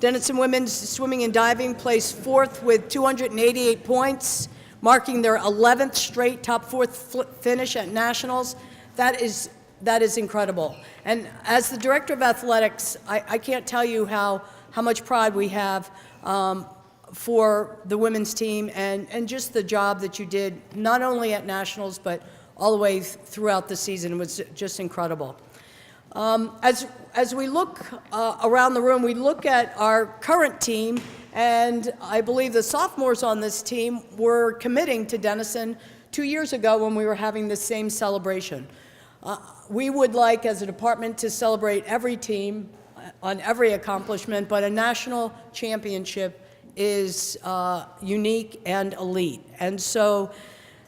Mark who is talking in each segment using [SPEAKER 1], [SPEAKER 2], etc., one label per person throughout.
[SPEAKER 1] Denison women's swimming and diving placed fourth with 288 points, marking their 11th straight top fourth finish at nationals. That is incredible. And as the director of athletics, I can't tell you how much pride we have for the women's team and just the job that you did, not only at nationals, but all the way throughout the season. It was just incredible. As we look around the room, we look at our current team, and I believe the sophomores on this team were committing to Denison 2 years ago when we were having the same celebration. We would like, as a department, to celebrate every team on every accomplishment, but a national championship is unique and elite. And so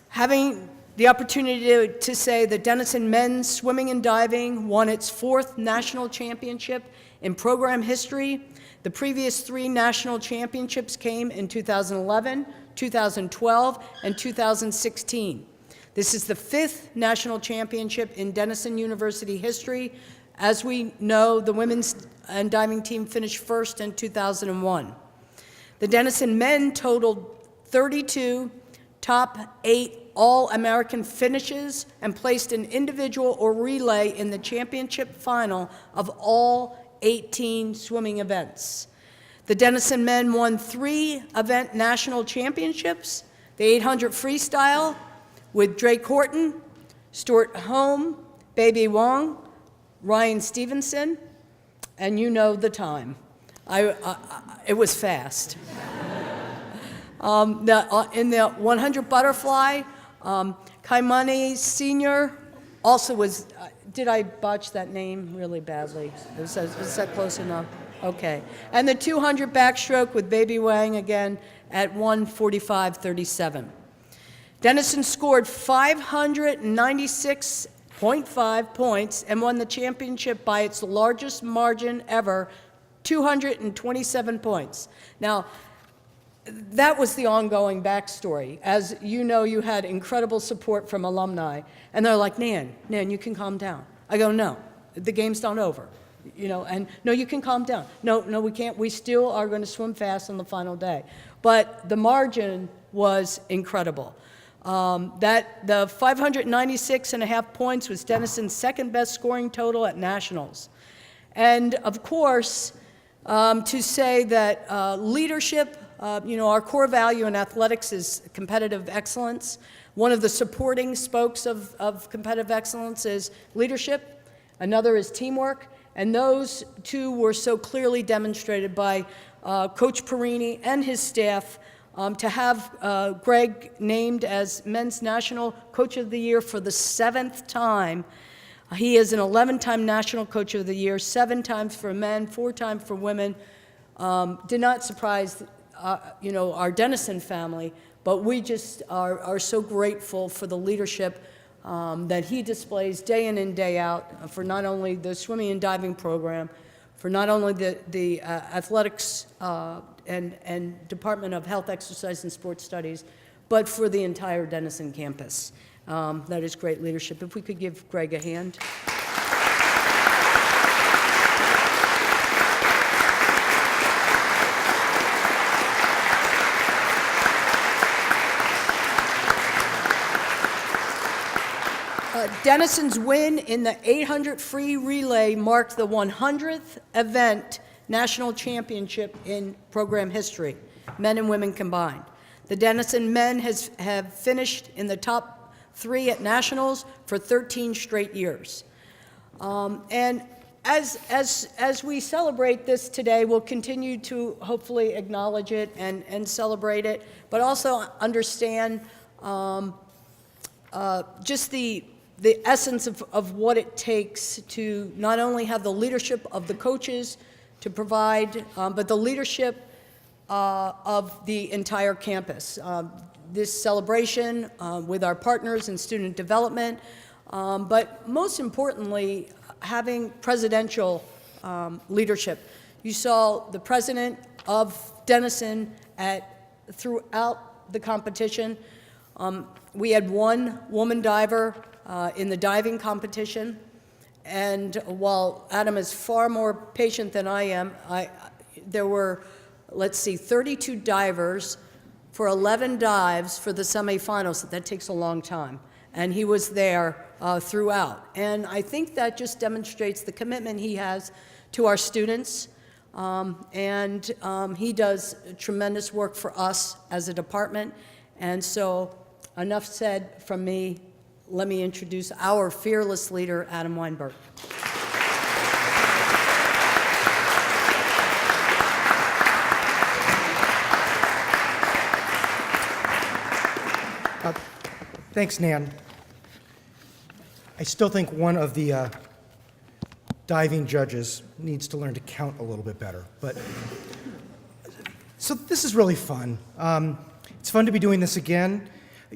[SPEAKER 1] having the opportunity to say that Denison men's swimming and diving won its fourth national championship in program history. The previous 3 national championships came in 2011, 2012, and 2016. This is the 5th national championship in Denison University history. As we know, the women's and diving team finished first in 2001. The Denison men totaled 32 top 8 All-American finishes and placed an individual or relay in the championship final of all 18 swimming events. The Denison men won 3 event national championships: the 800 freestyle with Drake Horton, Stuart Home, Baby Wong, Ryan Stevenson, and you know the time. It was fast. In the 100 butterfly, Kaimani Sr. also was, did I botch that name really badly? Was that close enough? Okay. And the 200 backstroke with Baby Wang again at 1:45:37. Denison scored 596.5 points and won the championship by its largest margin ever, 227 points. Now, that was the ongoing backstory. As you know, you had incredible support from alumni, and they're like, Nan, you can calm down. I go, no, the game's not over. And no, you can calm down. No, we can't. We still are going to swim fast on the final day. But the margin was incredible. The 596.5 points was Denison's second best scoring total at nationals. And of course, to say that leadership, our core value in athletics is competitive excellence. One of the supporting spokes of competitive excellence is leadership. Another is teamwork. And those two were so clearly demonstrated by Coach Parini and his staff. To have Gregg named as Men's National Coach of the Year for the 7th time. He is an 11-time National Coach of the Year, 7 times for men, 4 times for women. Did not surprise, our Denison family, but we just are so grateful for the leadership that he displays day in and day out for not only the swimming and diving program, for not only the athletics and Department of Health, Exercise, and Sports Studies, but for the entire Denison campus. That is great leadership. If we could give Gregg a hand. Denison's win in the 800 free relay marked the 100th event national championship in program history, men and women combined. The Denison men have finished in the top 3 at nationals for 13 straight years. And as we celebrate this today, we'll continue to hopefully acknowledge it and celebrate it, but also understand just the essence of what it takes to not only have the leadership of the coaches to provide, but the leadership of the entire campus. This celebration with our partners in student development, but most importantly, having presidential leadership. You saw the president of Denison throughout the competition. We had 1 woman diver in the diving competition, and while Adam is far more patient than I am, there were, let's see, 32 divers for 11 dives for the semifinals. That takes a long time. And he was there throughout. And I think that just demonstrates the commitment he has to our students. He does tremendous work for us as a department. And so, enough said from me. Let me introduce our fearless leader, Adam Weinberg.
[SPEAKER 2] Thanks, Nan. I still think one of the diving judges needs to learn to count a little bit better. So this is really fun. It's fun to be doing this again.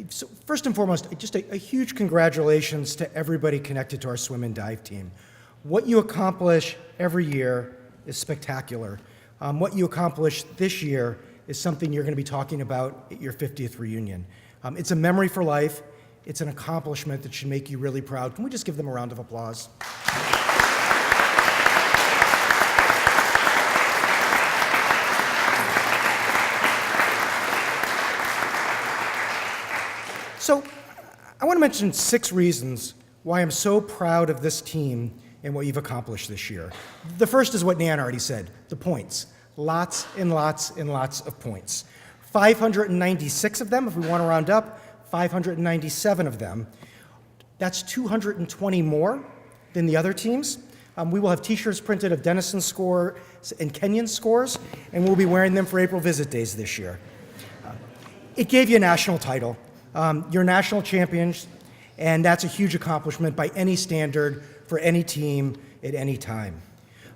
[SPEAKER 2] So first and foremost, just a huge congratulations to everybody connected to our swim and dive team. What you accomplish every year is spectacular. What you accomplish this year is something you're going to be talking about at your 50th reunion. It's a memory for life. It's an accomplishment that should make you really proud. Can we just give them a round of applause? So I want to mention 6 reasons why I'm so proud of this team and what you've accomplished this year. The first is what Nan already said, the points. Lots and lots and lots of points. 596 of them, if we want to round up, 597 of them. That's 220 more than the other teams. We will have t-shirts printed of Denison scores and Kenyon scores, and we'll be wearing them for April visit days this year. It gave you a national title. You're national champions, and that's a huge accomplishment by any standard for any team at any time.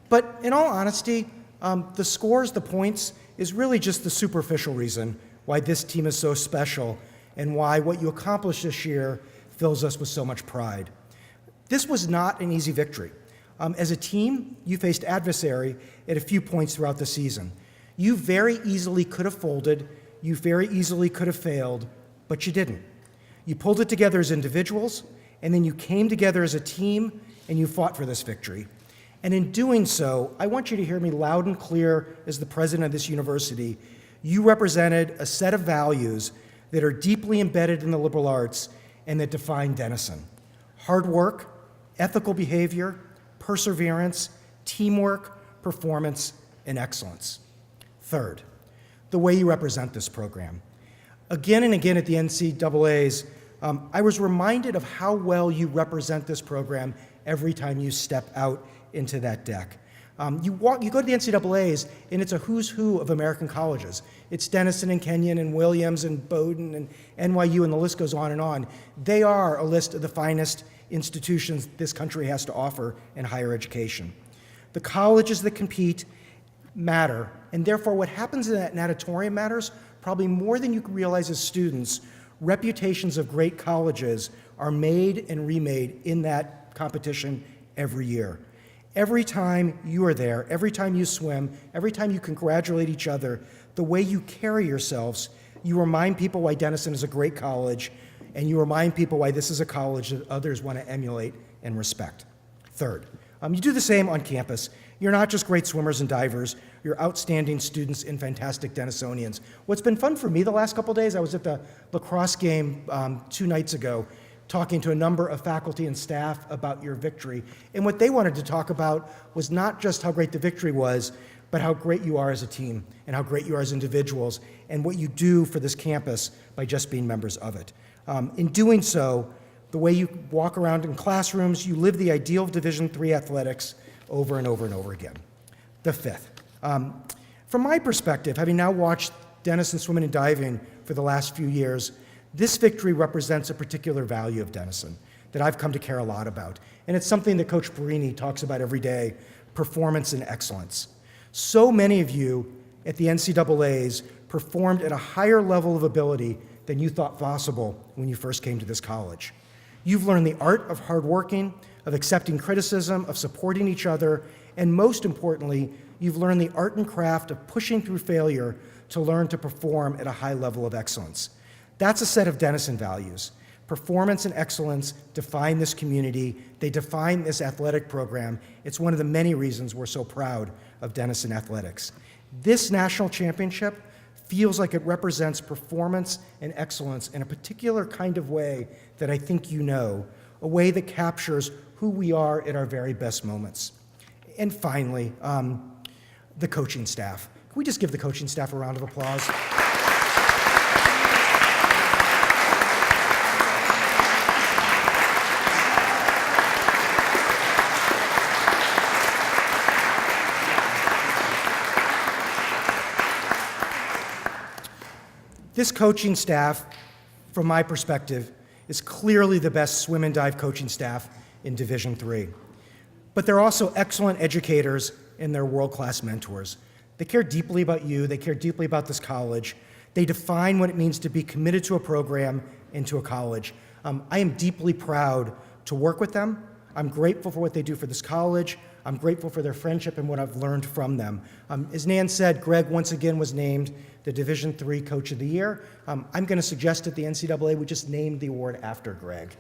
[SPEAKER 2] But in all honesty, the scores, the points, is really just the superficial reason why this team is so special and why what you accomplished this year fills us with so much pride. This was not an easy victory. As a team, you faced adversary at a few points throughout the season. You very easily could have folded, you very easily could have failed, but you didn't. You pulled it together as individuals, and then you came together as a team, and you fought for this victory. And in doing so, I want you to hear me loud and clear as the president of this university. You represented a set of values that are deeply embedded in the liberal arts and that define Denison. Hard work, ethical behavior, perseverance, teamwork, performance, and excellence. Third, the way you represent this program. Again and again at the NCAAs, I was reminded of how well you represent this program every time you step out into that deck. You go to the NCAAs, and it's a who's who of American colleges. It's Denison and Kenyon and Williams and Bowdoin and NYU, and the list goes on and on. They are a list of the finest institutions this country has to offer in higher education. The colleges that compete matter, and therefore what happens in that natatorium matters probably more than you can realize as students. Reputations of great colleges are made and remade in that competition every year. Every time you are there, every time you swim, every time you congratulate each other, the way you carry yourselves, you remind people why Denison is a great college, and you remind people why this is a college that others want to emulate and respect. Third, you do the same on campus. You're not just great swimmers and divers, you're outstanding students and fantastic Denisonians. What's been fun for me the last couple days, I was at the lacrosse game 2 nights ago, talking to a number of faculty and staff about your victory. And what they wanted to talk about was not just how great the victory was, but how great you are as a team and how great you are as individuals and what you do for this campus by just being members of it. In doing so, the way you walk around in classrooms, you live the ideal of Division III athletics over and over and over again. The fifth. From my perspective, having now watched Denison swimming and diving for the last few years, this victory represents a particular value of Denison that I've come to care a lot about. And it's something that Coach Parini talks about every day, performance and excellence. So many of you at the NCAAs performed at a higher level of ability than you thought possible when you first came to this college. You've learned the art of hard working, of accepting criticism, of supporting each other, and most importantly, you've learned the art and craft of pushing through failure to learn to perform at a high level of excellence. That's a set of Denison values. Performance and excellence define this community. They define this athletic program. It's one of the many reasons we're so proud of Denison Athletics. This national championship feels like it represents performance and excellence in a particular kind of way that I think you know, a way that captures who we are at our very best moments. And finally, the coaching staff. Can we just give the coaching staff a round of applause? This coaching staff, from my perspective, is clearly the best swim and dive coaching staff in Division III. But they're also excellent educators and they're world-class mentors. They care deeply about you, they care deeply about this college. They define what it means to be committed to a program and to a college. I am deeply proud to work with them. I'm grateful for what they do for this college. I'm grateful for their friendship and what I've learned from them. As Nan said, Gregg once again was named the Division III Coach of the Year. I'm going to suggest that the NCAA would just name the award after Gregg.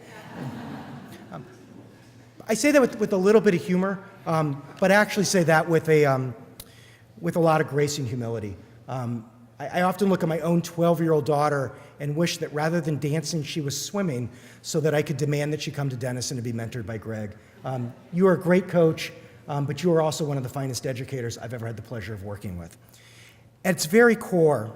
[SPEAKER 2] I say that with a little bit of humor, but I actually say that with a lot of grace and humility. I often look at my own 12-year-old daughter and wish that rather than dancing, she was swimming so that I could demand that she come to Denison and be mentored by Gregg. You are a great coach, but you are also one of the finest educators I've ever had the pleasure of working with. At its very core,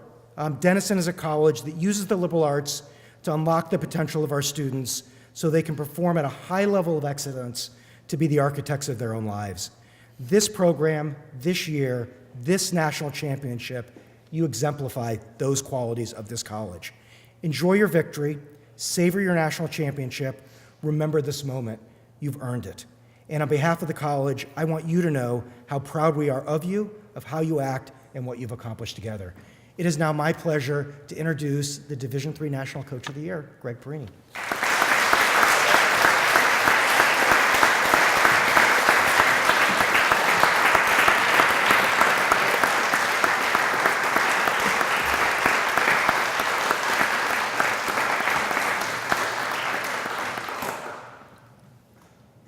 [SPEAKER 2] Denison is a college that uses the liberal arts to unlock the potential of our students so they can perform at a high level of excellence to be the architects of their own lives. This program, this year, this national championship, you exemplify those qualities of this college. Enjoy your victory, savor your national championship, remember this moment, you've earned it. And on behalf of the college, I want you to know how proud we are of you, of how you act, and what you've accomplished together. It is now my pleasure to introduce the Division III National Coach of the Year, Gregg Parini.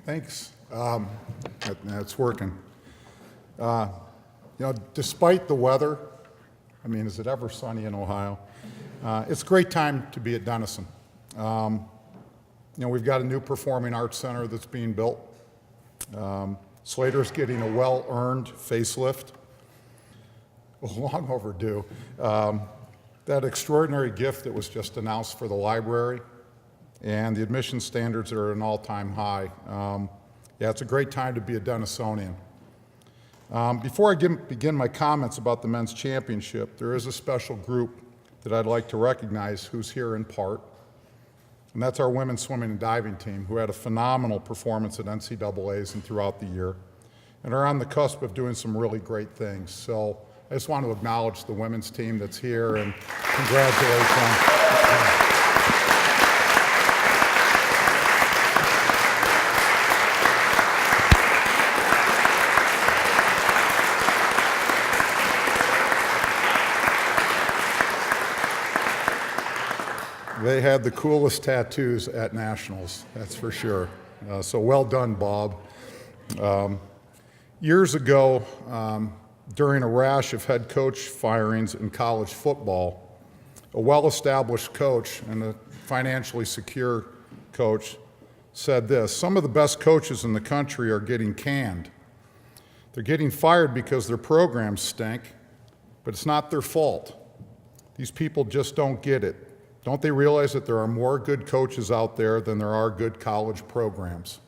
[SPEAKER 3] Thanks. That's working. Despite the weather, I mean, is it ever sunny in Ohio? It's a great time to be at Denison. We've got a new performing arts center that's being built. Slater's getting a well-earned facelift, long overdue. That extraordinary gift that was just announced for the library, and the admission standards are at an all-time high. It's a great time to be a Denisonian. Before I begin my comments about the men's championship, there is a special group that I'd like to recognize who's here in part, and that's our women's swimming and diving team, who had a phenomenal performance at NCAAs and throughout the year, and are on the cusp of doing some really great things. So I just want to acknowledge the women's team that's here and congratulate them. They had the coolest tattoos at nationals, that's for sure. So well done, Bob. Years ago, during a rash of head coach firings in college football, a well-established coach and a financially secure coach said this: some of the best coaches in the country are getting canned. They're getting fired because their programs stink, but it's not their fault. These people just don't get it. Don't they realize that there are more good coaches out there than there are good college programs?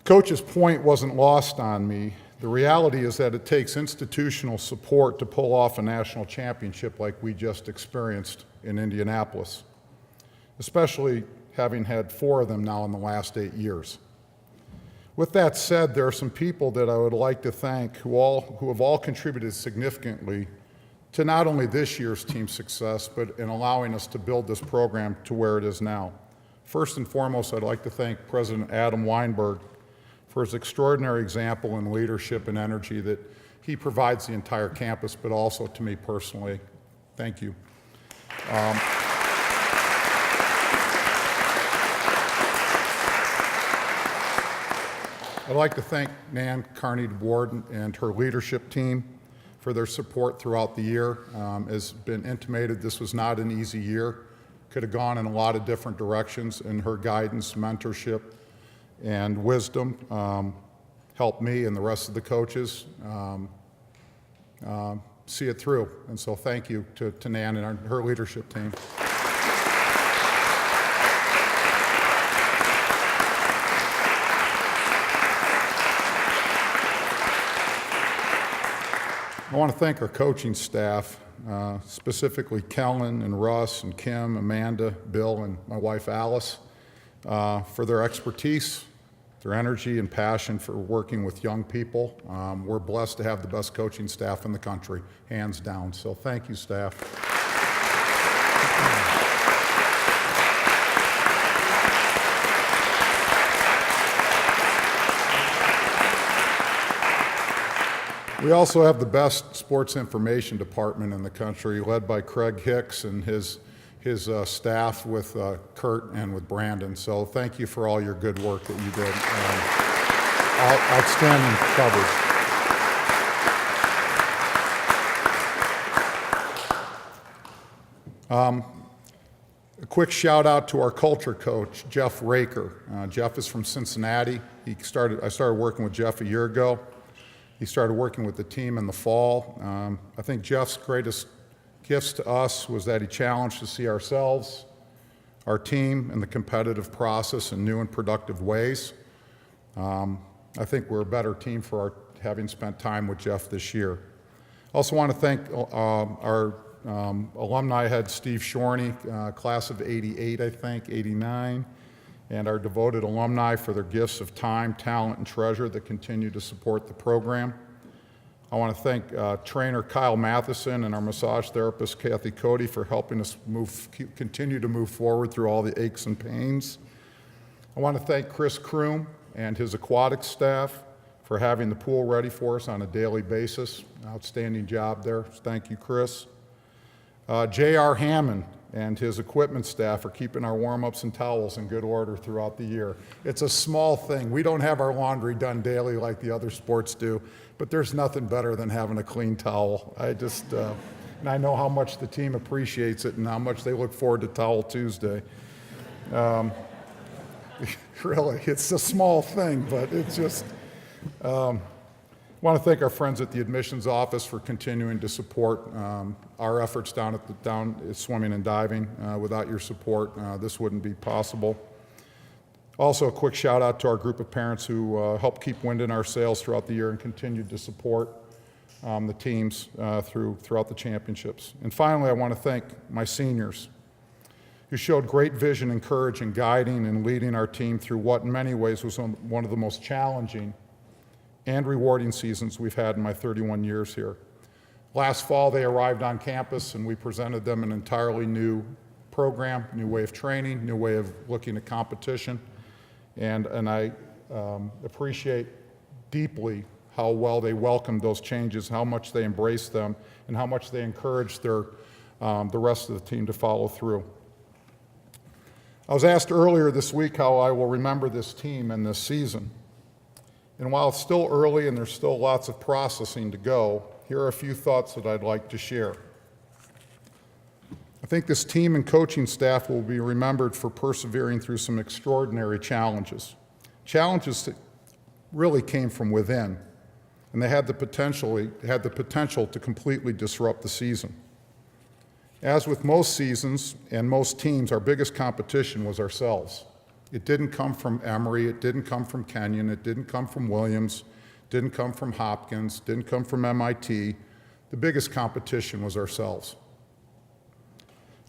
[SPEAKER 3] Coach's point wasn't lost on me. The reality is that it takes institutional support to pull off a national championship like we just experienced in Indianapolis, especially having had 4 of them now in the last 8 years. With that said, there are some people that I would like to thank who have all contributed significantly to not only this year's team success, but in allowing us to build this program to where it is now. First and foremost, I'd like to thank President Adam Weinberg for his extraordinary example in leadership and energy that he provides the entire campus, but also to me personally. Thank you. I'd like to thank Nan Carney-DeBord and her leadership team for their support throughout the year. As been intimated, this was not an easy year. Could have gone in a lot of different directions, and her guidance, mentorship, and wisdom helped me and the rest of the coaches see it through. And so thank you to Nan and her leadership team. I want to thank our coaching staff, specifically Kellen and Russ and Kim, Amanda, Bill, and my wife Alice, for their expertise, their energy and passion for working with young people. We're blessed to have the best coaching staff in the country, hands down. So thank you, staff. We also have the best sports information department in the country, led by Craig Hicks and his staff with Kurt and with Brandon. So thank you for all your good work that you did. Outstanding coverage. A quick shout out to our culture coach, Jeff Raker. Jeff is from Cincinnati. I started working with Jeff a year ago. He started working with the team in the fall. I think Jeff's greatest gifts to us was that he challenged to see ourselves, our team, and the competitive process in new and productive ways. I think we're a better team for having spent time with Jeff this year. Also want to thank our alumni head, Steve Shorney, class of 88, I think, 89, and our devoted alumni for their gifts of time, talent, and treasure that continue to support the program. I want to thank trainer Kyle Matheson and our massage therapist Kathy Cody for helping us continue to move forward through all the aches and pains. I want to thank Chris Kroom and his aquatic staff for having the pool ready for us on a daily basis. Outstanding job there. Thank you, Chris. J.R. Hammond and his equipment staff are keeping our warm-ups and towels in good order throughout the year. It's a small thing. We don't have our laundry done daily like the other sports do, but there's nothing better than having a clean towel. And I know how much the team appreciates it and how much they look forward to Towel Tuesday. Really, it's a small thing, but it's just, I want to thank our friends at the admissions office for continuing to support our efforts down at swimming and diving. Without your support, this wouldn't be possible. Also, a quick shout out to our group of parents who helped keep wind in our sails throughout the year and continued to support the teams throughout the championships. And finally, I want to thank my seniors who showed great vision and courage in guiding and leading our team through what in many ways was one of the most challenging and rewarding seasons we've had in my 31 years here. Last fall, they arrived on campus and we presented them an entirely new program, new way of training, new way of looking at competition. And I appreciate deeply how well they welcomed those changes, how much they embraced them, and how much they encouraged the rest of the team to follow through. I was asked earlier this week how I will remember this team and this season. And while it's still early and there's still lots of processing to go, here are a few thoughts that I'd like to share. I think this team and coaching staff will be remembered for persevering through some extraordinary challenges. Challenges that really came from within, and they had the potential to completely disrupt the season. As with most seasons and most teams, our biggest competition was ourselves. It didn't come from Emory, it didn't come from Kenyon, it didn't come from Williams, didn't come from Hopkins, didn't come from MIT. The biggest competition was ourselves.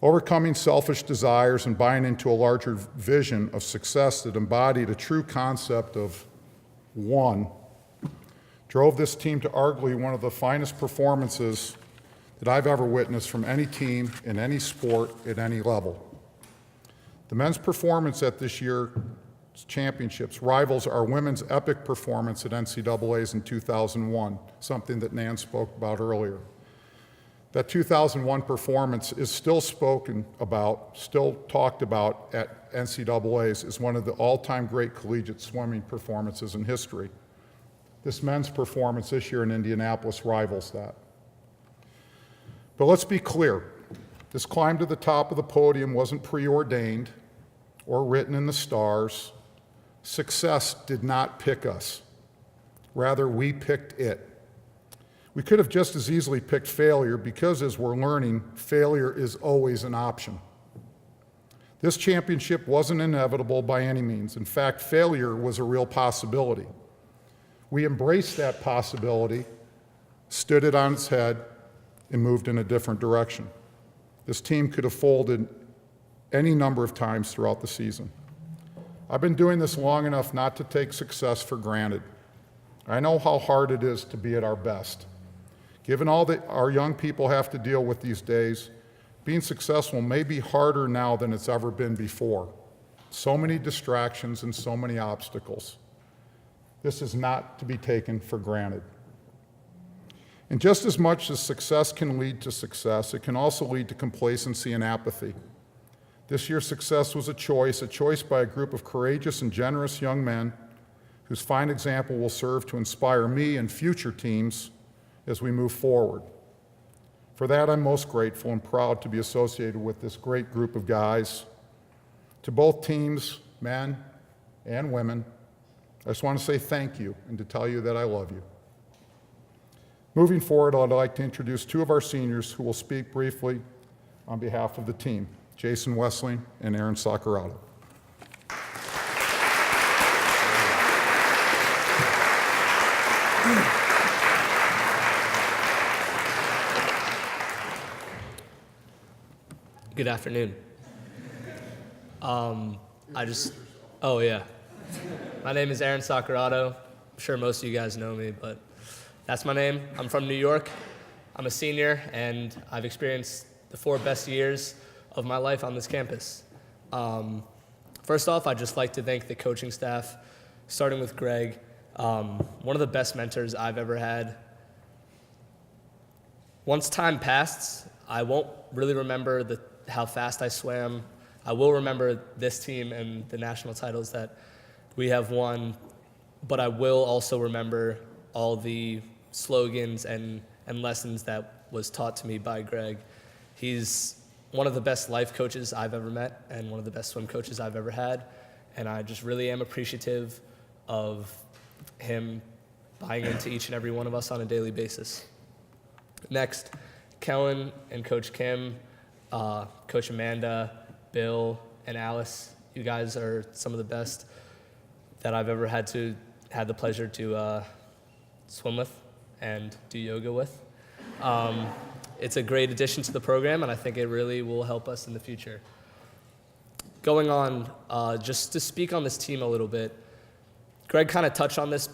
[SPEAKER 3] Overcoming selfish desires and buying into a larger vision of success that embodied a true concept of one drove this team to arguably one of the finest performances that I've ever witnessed from any team in any sport at any level. The men's performance at this year's championships rivals our women's epic performance at NCAA's in 2001, something that Nan spoke about earlier. That 2001 performance is still spoken about, still talked about at NCAA's as one of the all-time great collegiate swimming performances in history. This men's performance this year in Indianapolis rivals that. But let's be clear, this climb to the top of the podium wasn't preordained or written in the stars. Success did not pick us. Rather, we picked it. We could have just as easily picked failure because, as we're learning, failure is always an option. This championship wasn't inevitable by any means. In fact, failure was a real possibility. We embraced that possibility, stood it on its head, and moved in a different direction. This team could have folded any number of times throughout the season. I've been doing this long enough not to take success for granted. I know how hard it is to be at our best. Given all that our young people have to deal with these days, being successful may be harder now than it's ever been before. So many distractions and so many obstacles. This is not to be taken for granted. And just as much as success can lead to success, it can also lead to complacency and apathy. This year's success was a choice by a group of courageous and generous young men whose fine example will serve to inspire me and future teams as we move forward. For that, I'm most grateful and proud to be associated with this great group of guys. To both teams, men and women, I just want to say thank you and to tell you that I love you. Moving forward, I'd like to introduce two of our seniors who will speak briefly on behalf of the team, Jason Wesseling and Aaron Saccurato.
[SPEAKER 4] Good afternoon. Oh yeah. My name is Aaron Saccurato. I'm sure most of you guys know me, but that's my name. I'm from New York. I'm a senior, and I've experienced the 4 best years of my life on this campus. First off, I'd just like to thank the coaching staff, starting with Greg, one of the best mentors I've ever had. Once time passed, I won't really remember how fast I swam. I will remember this team and the national titles that we have won, but I will also remember all the slogans and lessons that was taught to me by Greg. He's one of the best life coaches I've ever met and one of the best swim coaches I've ever had, and I just really am appreciative of him buying into each and every one of us on a daily basis. Next, Kellen and Coach Kim, Coach Amanda, Bill, and Alice. You guys are some of the best that I've ever had the pleasure to swim with and do yoga with. It's a great addition to the program, and I think it really will help us in the future. Going on, just to speak on this team a little bit, Greg kind of touched on this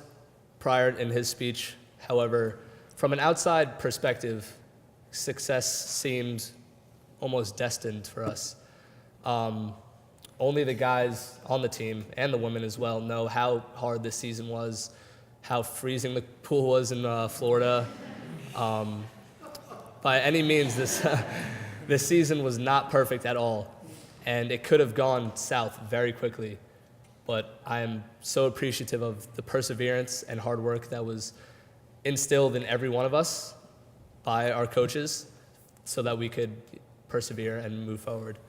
[SPEAKER 4] prior in his speech. However, from an outside perspective, success seemed almost destined for us. Only the guys on the team, and the women as well, know how hard this season was, how freezing the pool was in Florida. By any means, this season was not perfect at all, and it could have gone south very quickly. But I am so appreciative of the perseverance and hard work that was instilled in every one of us by our coaches so that we could persevere and move forward.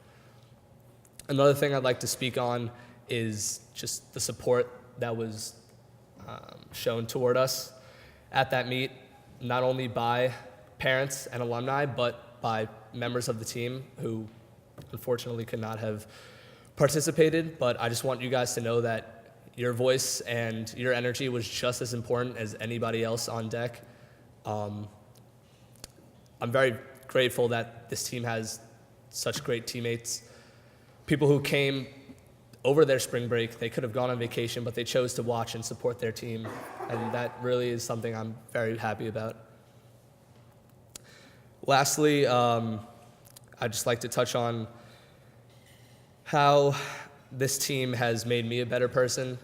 [SPEAKER 4] Another thing I'd like to speak on is just the support that was shown toward us at that meet, not only by parents and alumni, but by members of the team who unfortunately could not have participated. But I just want you guys to know that your voice and your energy was just as important as anybody else on deck. I'm very grateful that this team has such great teammates, people who came over their spring break. They could have gone on vacation, but they chose to watch and support their team, and that really is something I'm very happy about. Lastly, I'd just like to touch on how this team has made me a better person.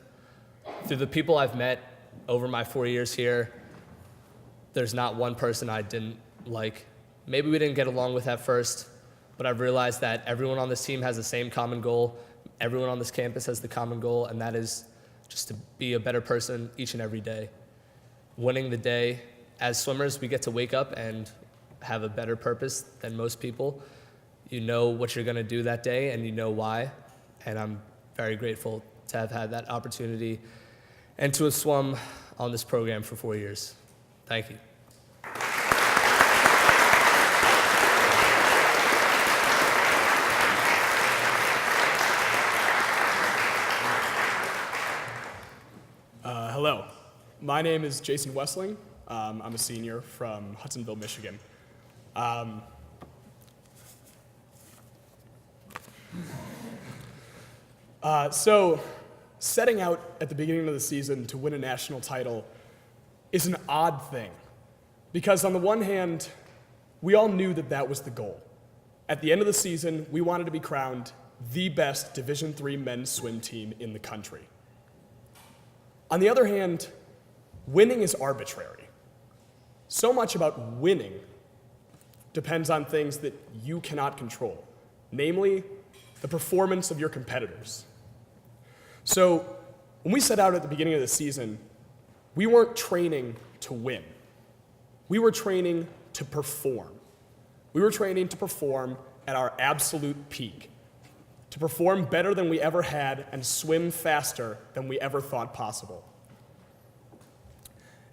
[SPEAKER 4] Through the people I've met over my 4 years here, there's not one person I didn't like maybe we didn't get along with at first, but I've realized that everyone on this team has the same common goal. Everyone on this campus has the common goal, and that is just to be a better person each and every day. Winning the day. As swimmers, we get to wake up and have a better purpose than most people. You know what you're going to do that day, and you know why. And I'm very grateful to have had that opportunity and to have swum on this program for 4 years. Thank you.
[SPEAKER 5] Hello, my name is Jason Wesseling. I'm a senior from Hudsonville, Michigan. So setting out at the beginning of the season to win a national title is an odd thing, because on the one hand, we all knew that that was the goal. At the end of the season, we wanted to be crowned the best Division III men's swim team in the country. On the other hand, winning is arbitrary. So much about winning depends on things that you cannot control, namely the performance of your competitors. So when we set out at the beginning of the season, we weren't training to win. We were training to perform. We were training to perform at our absolute peak, to perform better than we ever had and swim faster than we ever thought possible.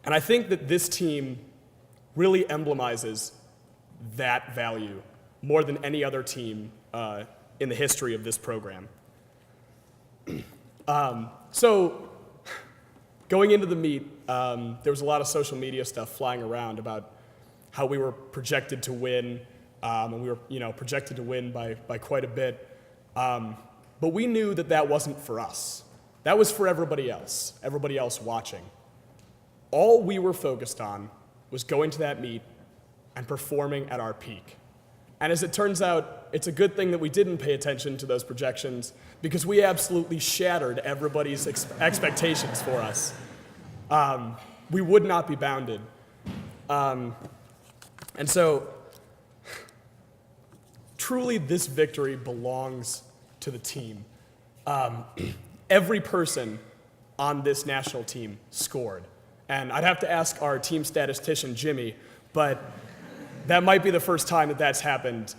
[SPEAKER 5] And I think that this team really emblemizes that value more than any other team in the history of this program. So going into the meet, there was a lot of social media stuff flying around about how we were projected to win, and we were projected to win by quite a bit. But we knew that that wasn't for us. That was for everybody else watching. All we were focused on was going to that meet and performing at our peak. And as it turns out, it's a good thing that we didn't pay attention to those projections, because we absolutely shattered everybody's expectations for us. We would not be bounded. And so, truly, this victory belongs to the team. Every person on this national team scored. And I'd have to ask our team statistician, Jimmy, but that might be the first time that that's happened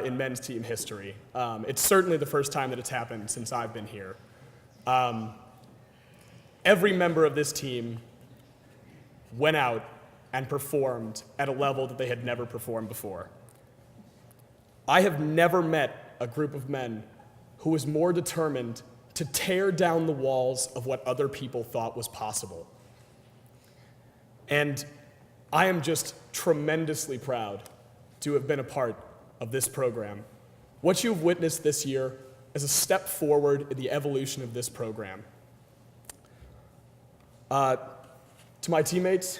[SPEAKER 5] in men's team history. It's certainly the first time that it's happened since I've been here. Every member of this team went out and performed at a level that they had never performed before. I have never met a group of men who was more determined to tear down the walls of what other people thought was possible. And I am just tremendously proud to have been a part of this program. What you've witnessed this year is a step forward in the evolution of this program. To my teammates,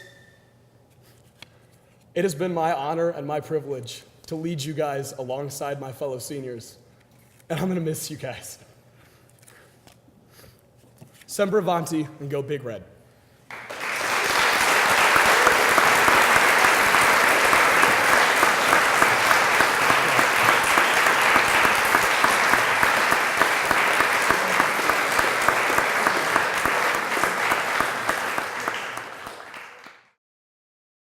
[SPEAKER 5] it has been my honor and my privilege to lead you guys alongside my fellow seniors, and I'm gonna miss you guys. Semper Avanti and go Big Red.